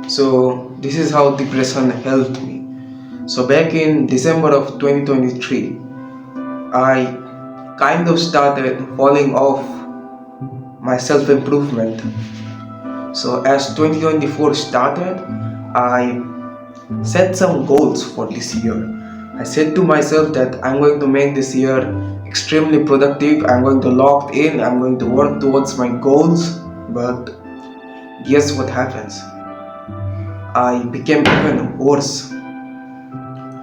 So this is how depression helped me. So back in December of 2023, I kind of started falling off my self-improvement. So as 2024 started, I set some goals for this year. I said to myself that I'm going to make this year extremely productive. I'm going to lock in. I'm going to work towards my goals. But guess what happens? I became even worse.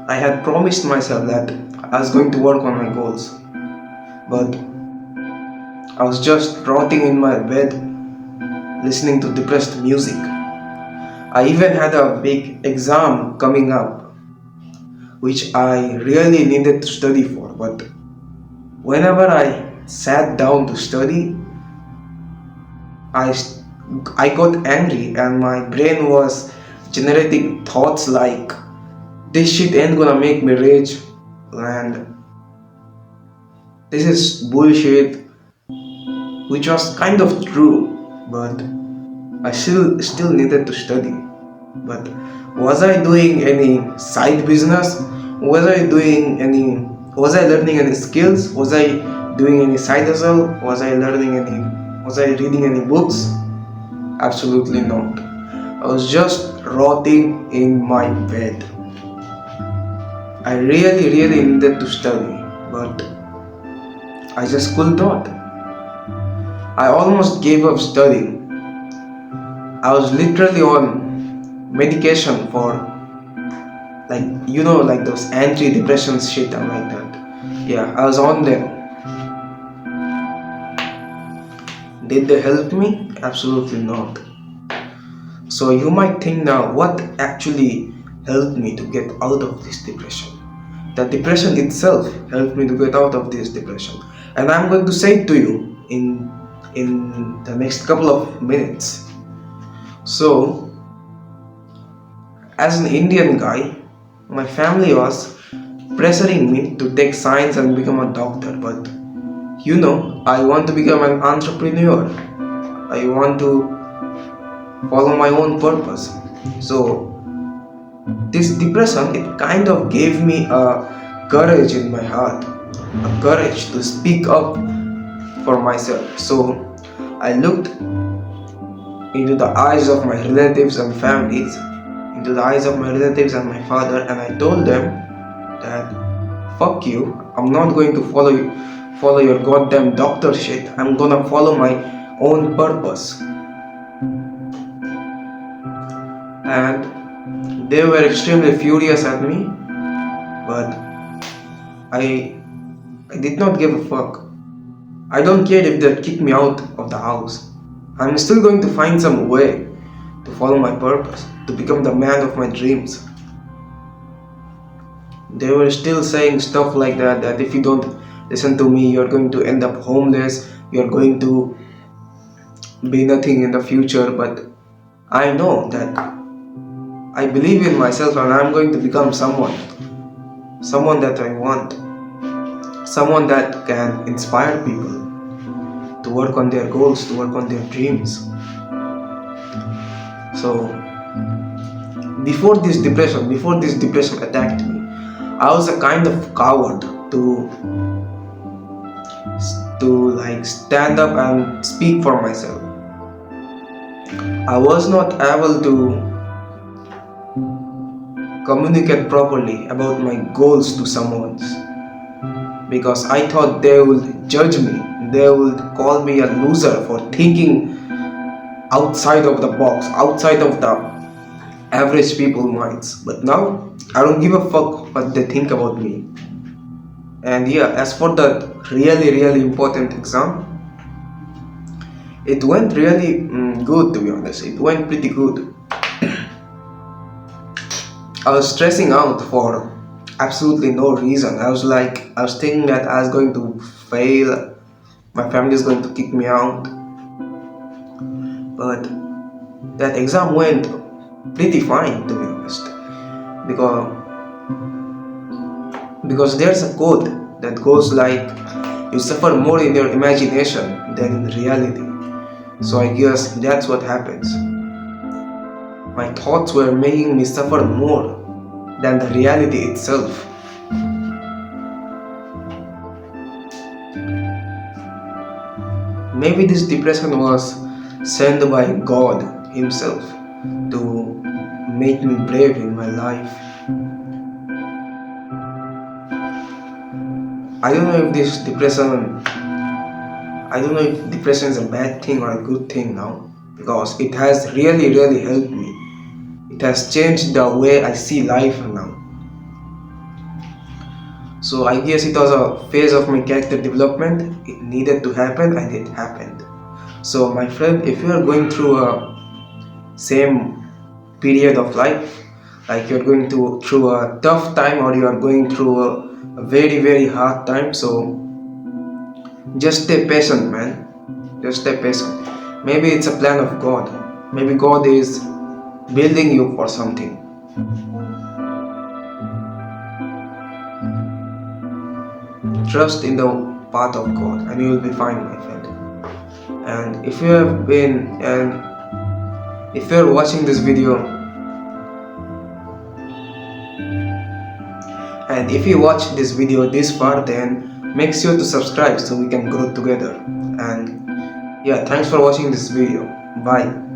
I had promised myself that I was going to work on my goals, but I was just rotting in my bed listening to depressed music. I even had a big exam coming up, which I really needed to study for, but whenever I sat down to study, I, I got angry and my brain was generating thoughts like, this shit ain't gonna make me rich, and this is bullshit, which was kind of true, but I still needed to study. But was I doing any side business? Was I learning any skills? Was I doing any side hustle? Was I reading any books? Absolutely not. I was just rotting in my bed. I really needed to study, but I just could not. I almost gave up studying. I was literally on medication for like those antidepressant shit and like that. Yeah, I was on them. Did they help me? Absolutely not. So you might think now, what actually helped me to get out of this depression? The depression itself helped me to get out of this depression. And I'm going to say it to you in the next couple of minutes. So, as an Indian guy, my family was pressuring me to take science and become a doctor, but I want to become an entrepreneur. I want to follow my own purpose. So, this depression, it kind of gave me a courage in my heart, a courage to speak up for myself. So, I looked into the eyes of my relatives and families, into the eyes of my relatives and my father, and I told them that fuck you, I'm not going to follow your goddamn doctor shit. I'm gonna follow my own purpose. And they were extremely furious at me, but I did not give a fuck. I don't care if they kick me out of the house. I'm still going to find some way to follow my purpose, to become the man of my dreams. They were still saying stuff like that if you don't listen to me, you're going to end up homeless, you're going to be nothing in the future. But I know that I believe in myself and I'm going to become someone that I want, someone that can inspire people to work on their goals, to work on their dreams. So before this depression attacked me, I was a kind of coward to like stand up and speak for myself. I was not able to communicate properly about my goals to someone because I thought they would judge me. They would call me a loser for thinking outside of the box, outside of the average people minds. But now I don't give a fuck what they think about me. And yeah, as for that really important exam, it went really good, to be honest. It went pretty good. I was stressing out for absolutely no reason. I was thinking that I was going to fail, my family is going to kick me out. But that exam went pretty fine, to be honest, because there's a quote that goes like, you suffer more in your imagination than in reality. So I guess that's what happens. my thoughts were making me suffer more than the reality itself. Maybe this depression was sent by God Himself to make me brave in my life. I don't know if depression is a bad thing or a good thing now, because it has really helped me. It has changed the way I see life now. So I guess it was a phase of my character development. It needed to happen and it happened. So my friend, if you are going through a same period of life, like you're going through a tough time, or you are going through a very hard time, so just stay patient, man. Just stay patient. Maybe it's a plan of God. Maybe God is building you for something. Trust in the path of God and you will be fine, my friend. And if you're watching this video, and if you watch this video this far, then make sure to subscribe so we can grow together. And yeah, thanks for watching this video. Bye.